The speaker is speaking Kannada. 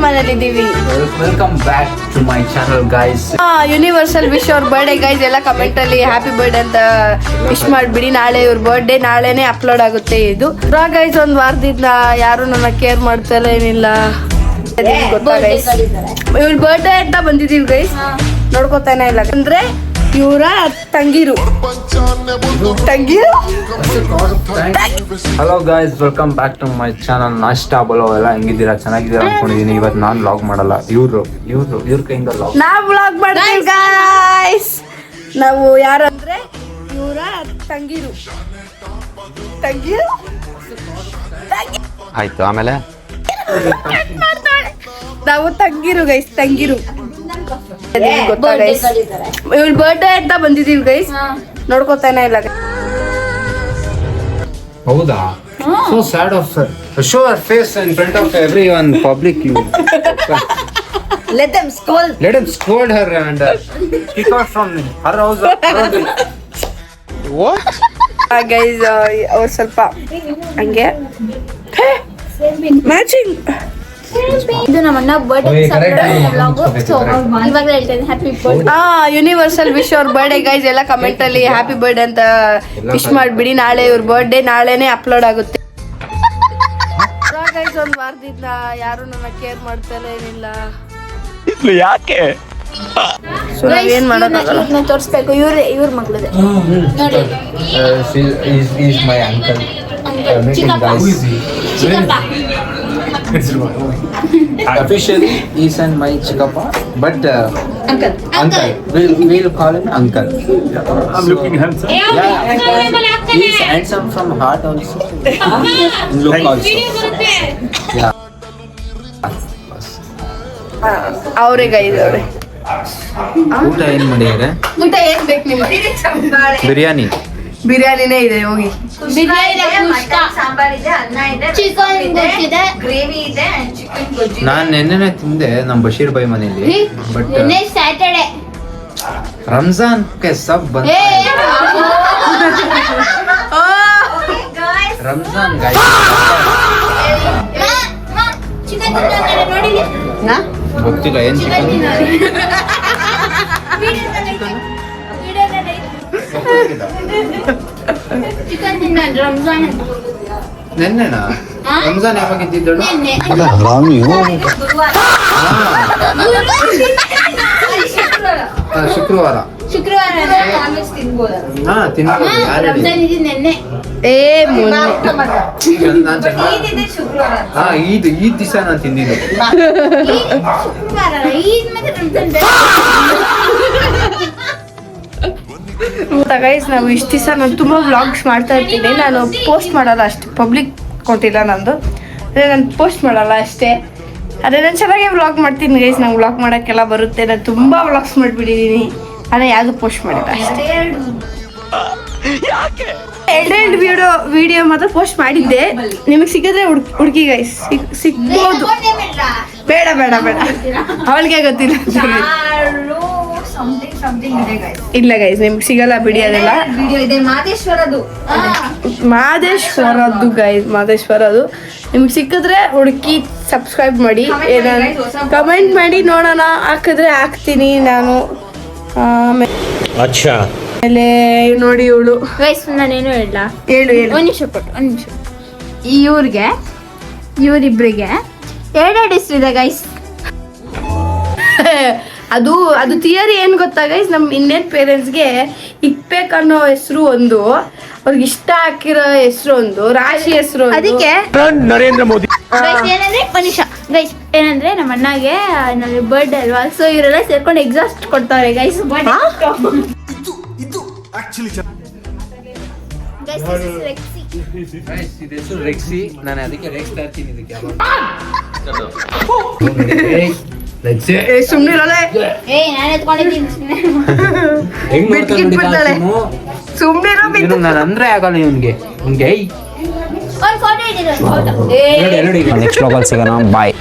ಮನೇಲಿ ಇದೀವಿ. Welcome back to my channel guys. Universal wish ಅವ್ರ ಬರ್ಡೇ ಗೈಸ್. ಎಲ್ಲ ಕಮೆಂಟ್ ಅಲ್ಲಿ ಹ್ಯಾಪಿ ಬರ್ಡೇ ಅಂತ ವಿಶ್ ಮಾಡ್ಬಿಡಿ. ನಾಳೆ ಇವ್ರ ಬರ್ಡೇ ನಾಳೆನೆ ಅಪ್ಲೋಡ್ ಆಗುತ್ತೆ ಇದು. ಗೈಸ್ ಒಂದ್ ವಾರದಿಂದ ಯಾರು ನನ್ನ ಕೇರ್ ಮಾಡ್ತಾರ ಏನಿಲ್ಲ. ಗೊತ್ತಾ ಗೈಸ್, ಇವ್ರ ಬರ್ಡೇ ಅಂತ ಬಂದಿದೀವಿ ಗೈಸ್. ನೋಡ್ಕೊತಾನೆ ಇಲ್ಲ ಅಂದ್ರೆ ಇವರ ತಂಗಿರು. Hello guys, welcome back to my channel. ನಾಷ್ಟಾ ಬಲೋ ಎಲ್ಲ ಹೆಂಗಿದ್ದೀರಾ? ಚೆನ್ನಾಗಿದ್ದೀರಾ ಅನ್ಕೊಂಡಿದೀನಿ. ಇವತ್ತು ನಾನು ವ್ಲಾಗ್ ಮಾಡಲ್ಲ, ಇವ್ರ ಕೈಯಿಂದ ನಾವು ವ್ಲಾಗ್ ಮಾಡ್ತೀವಿ ಗೈಸ್. ನಾವು ಯಾರಂದ್ರೆ ಇವರ ತಂಗಿರು. ಆಯ್ತು. ಆಮೇಲೆ ನಾವು ತಂಗಿರು ಗೈಸ್, ತಂಗಿರು. ಗೊತ್ತಾ ಗೈಸ್, ಇವ್ರ ಬರ್ಡೇ ಅಂತ ಬಂದಿದೀವಿ ಗೈಸ್. ನೋಡ್ಕೊತಾನೆ ಇಲ್ಲ. ಹೌದಾ? So sad of her. Show her face in front of everyone, public. You. Let them scold. Let him scold her and kick her from her house. What? Guys ಅವ್ರು ಸ್ವಲ್ಪ ಹಂಗೆ ಮ್ಯಾಚಿಂಗ್. ಇದು ನಮ್ಮ ಅಣ್ಣ ಬರ್ಡೇ ಇವಾಗ ಹೇಳ್ತೇನೆ ಹ್ಯಾಪಿ ಬರ್ಡೇ. ಯೂನಿವರ್ಸಲ್ ವಿಶ್ ಅವ್ರ ಬರ್ಡೇ ಗೈಸ್. ಎಲ್ಲ ಕಮೆಂಟ್ ಅಲ್ಲಿ ಹ್ಯಾಪಿ ಬರ್ಡೇ ಅಂತ ವಿಶ್ ಮಾಡ್ಬಿಡಿ. ನಾಳೆ ಇವ್ರ ಬರ್ಡೇ ನಾಳೆನೆ ಅಪ್ಲೋಡ್ ಆಗುತ್ತೆ ಗೈಸ್. ಒಂದ್ ವಾರದಿಂದ ಯಾರು ನನ್ನ ಕೇರ್ ಮಾಡ್ತಾರ ಏನಿಲ್ಲ. ಯಾಕೆ? ಏನ್ ಮಾಡೋಣ, ತೋರಿಸ್ಬೇಕು. ಇವ್ರ ಮಗಳದೆ ನೋಡಿ. Is my uncle. Officially, he's and my chikappa, but uncle. We'll call him uncle. I'm looking handsome. Yeah, he's handsome from heart also. Look also. Yeah. ಅವ್ರೆ ಗೈಸ್ ಅವ್ರೆ. ಊಟ ಏನ್ ಮಾಡಿದಾರೆ? ಊಟ ಏನ್ ಬೇಕು ನಿಮ್ಗೆ? ಬಿರಿಯಾನಿ. ಬಿರಿಯಾನಿನೇ ಇದೆ ಹೋಗಿ. ಸಾಂಬಾರ್ ಇದೆ, ಅನ್ನ ಇದೆ, ಚಿಕನ್ ಇದೆ, ಗ್ರೇವಿ ಇದೆ, ಚಿಕನ್ ಗೊಜ್ಜು. ನಾನ್ ನೆನ್ನೆನೆ ತಿಂದೆ ನಮ್ ಬಶೀರ್ ಭಾಯ್ ಮನೇಲಿ. ಬಟ್ ಸ್ಯಾಟರ್ಡೆ ರಂಜಾನ್ ಕೆ ಸಬ್ ಬಂದ ರಂಜಾನ್ ಗಾಯ್ಸ್. ಚಿಕನ್ ನೋಡಿ. ಗೊತ್ತಿಲ್ಲ ಏನ್ ಚಿಕನ್. ಚಿಕನ್ ತಿನ್ನ ರಂಜಾನ್ ನೆನ್ನೆನಾ? ರಂಜಾನ್ ಯಾವಾಗ ಇದ್ದಿದ್ದಳು? ಶುಕ್ರವಾರ. ಹಾ ತಿನ್ಬೋದು. ರಂಜಾನ್ ಇದೆ ನೆನ್ನೆ. ಹಾ ಈದ್ ದಿವಸ ನಾನು ತಿಂದಿದ್ದು. ಶುಕ್ರವಾರ ಈದ್ ಮತ್ತೆ ರಂಜಾನ್ ಗೈಸ್. ನಾವು ಇಷ್ಟು ದಿವಸ ನಾನು ತುಂಬ ವ್ಲಾಗ್ಸ್ ಮಾಡ್ತಾ ಇರ್ತೀನಿ. ನಾನು ಪೋಸ್ಟ್ ಮಾಡಲ್ಲ ಅಷ್ಟು, ಪಬ್ಲಿಕ್ ಕೊಟ್ಟಿಲ್ಲ ನಂದು. ಅದೇ ನಾನು ಪೋಸ್ಟ್ ಮಾಡಲ್ಲ ಅಷ್ಟೇ. ಅದೇ ನಾನು ಚೆನ್ನಾಗೇ ವ್ಲಾಗ್ ಮಾಡ್ತೀನಿ ಗೈಸ್. ನಂಗೆ ವ್ಲಾಗ್ ಮಾಡೋಕ್ಕೆಲ್ಲ ಬರುತ್ತೆ. ನಾನು ತುಂಬ ವ್ಲಾಗ್ಸ್ ಮಾಡಿಬಿಟ್ಟಿದ್ದೀನಿ. ಅದೇ ಯಾವುದು ಪೋಸ್ಟ್ ಮಾಡಿಲ್ಲ ಅಷ್ಟೇ. ಎರಡು ವಿಡಿಯೋ ಮಾತ್ರ ಪೋಸ್ಟ್ ಮಾಡಿದ್ದೆ. ನಿಮಗೆ ಸಿಕ್ಕಿದ್ರೆ ಹುಡುಕಿ ಗೈಸ್, ಸಿಗ್ಬೋದು. ಬೇಡ ಬೇಡ ಬೇಡ, ಅವಳಿಗೆ ಗೊತ್ತಿಲ್ಲ. ಇಲ್ಲ ಗೈಸ್, ನಿಮ್ಗೆ ಸಿಗಲ್ಲ ಬಿಡಿ. ಅದೆಲ್ಲ ಮಾದೇಶ್ವರದ್ದು ಗೈಸ್, ಮಾದೇಶ್ವರದು. ನಿಮ್ಗೆ ಸಿಕ್ಕಿದ್ರೆ ಹುಡುಕಿ ಸಬ್ಸ್ಕ್ರೈಬ್ ಮಾಡಿ, ಕಮೆಂಟ್ ಮಾಡಿ ನೋಡೋಣ. ಹಾಕಿದ್ರೆ ಹಾಕ್ತೀನಿ ನಾನು. ಆಮೇಲೆ ನೋಡಿ ಇವಳು ಗೈಸ್, ನಾನೇನು ಹೇಳ. ಹೇಳು. ಒಂದು ನಿಮಿಷ ಕೊಟ್ಟು, ಒಂದು ನಿಮಿಷ. ಇವರಿಬ್ರಿಗೆ ಎರಡೆರಡು ಹೆಸರಿದೆ ಗೈಸ್. ಅದು ಥಿಯರಿ ಏನು ಗೊತ್ತಾ ಗೈಸ್, ನಮ್ಮ ಇಂಡಿಯನ್ ಪೇರೆಂಟ್ಸ್ಗೆ ಇಕ್ಬೇಕ್ ಅನ್ನೋ ಹೆಸರು ಒಂದು, ಅವ್ರಿಗೆ ಇಷ್ಟ ಹಾಕಿರೋ ಹೆಸರು ಒಂದು, ರಾಶಿ ಹೆಸರು ಅದಕ್ಕೆ ನರೇಂದ್ರ ಮೋದಿ. ಏನಂದ್ರೆ ಮನುಷ್ಯ ಗೈಸ್, ಏನಂದ್ರೆ ನಮ್ಮ ಅಣ್ಣಗೆ ಬರ್ಡೇ ಅಲ್ವಾ, ಸೊ ಇವರೆಲ್ಲ ಸೇರ್ಕೊಂಡು ಎಕ್ಸಾಸ್ಟ್ ಕೊಡ್ತಾರೆ ಗೈಸ್. ರೆಕ್ಸಿ. ನಾನು ಅದಕ್ಕೆ ರೆಕ್ಸ್ ತರ್ತೀನಿ ಇದಕ್ಕೆ. ಸುಮ್ಮನಿರಲ್ಲ, ನಾನು ಎತ್ಕೊಂಡಿದ್ದೀನಿ. ಬಿಟ್ಬಿಡ್ತಾಳೆ. ಸುಮ್ಮನಿರೋ. ನಾನು ಅಂದ್ರೆ ಆಗಲ್ಲ ಇವನ್ಗೆ. ಒಂದು ಫೋಟೋ ಇಟ್ಟಿರೋ. ನೆಕ್ಸ್ಟ್ ಬ್ಲಾಗಲ್ಲಿ ಸಿಗೋಣ. ಬಾಯ್.